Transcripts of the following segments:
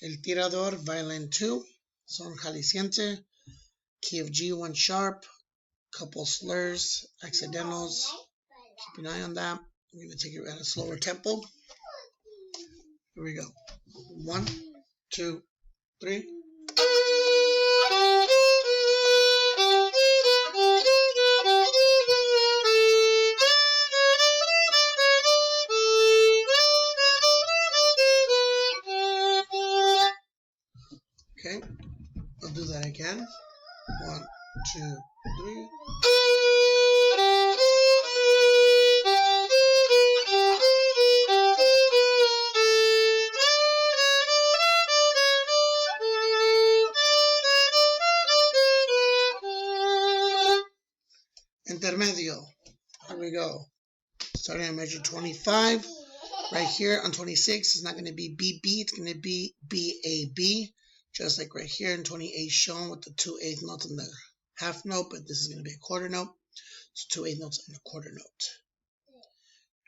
El Tirador, violin 2, son jalisciente, key of G, 1 sharp, couple slurs, accidentals. Keep an eye on that. I'm going to take it at a slower tempo. Here we go. 1, 2, 3. Okay, I'll do that again. 1, 2, 3. Intermedio. Here we go. Starting on measure 25. Right here on 26, it's not going to be BB, it's going to be BAB. Just like right here in 28 shown with the 2/8 notes and the half note, but this is going to be a quarter note. So 2/8 notes and a quarter note.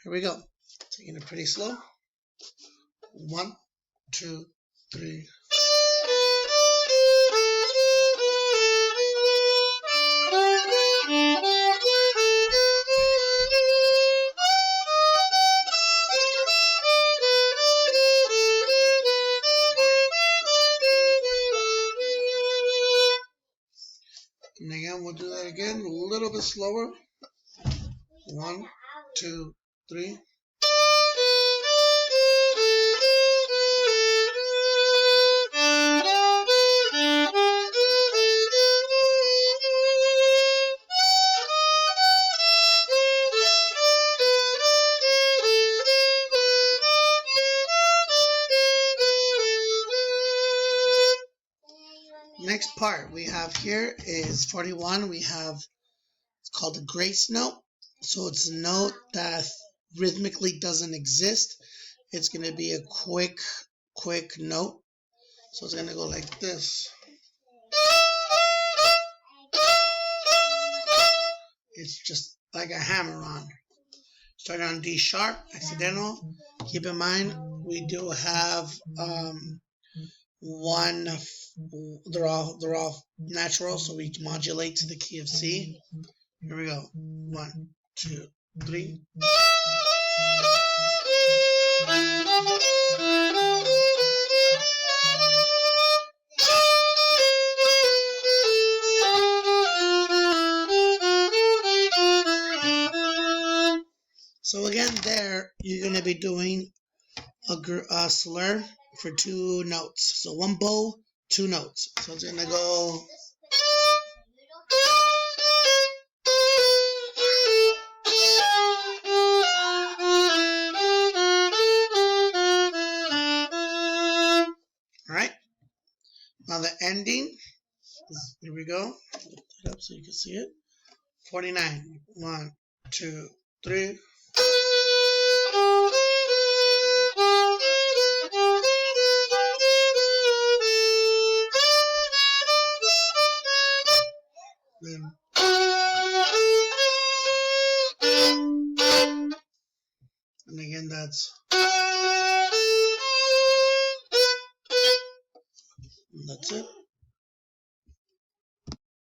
Here we go. Taking it pretty slow. 1, 2, 3. And again, we'll do that again, a little bit slower. 1, 2, 3. Next part we have here is 41. We have, it's called the grace note. So it's a note that rhythmically doesn't exist. It's going to be a quick note. So it's going to go like this. It's just like a hammer-on. Starting on D sharp, accidental. Keep in mind, we do have one, they're all natural, so we modulate to the key of C. Here we go. 1, 2, 3. So again, there you're going to be doing a slur for 2 notes. So 1 bow, 2 notes. So it's going to go. All right. Now the ending. Here we go. Lift it up so you can see it. 49. 1, 2, 3. Then and again that's it.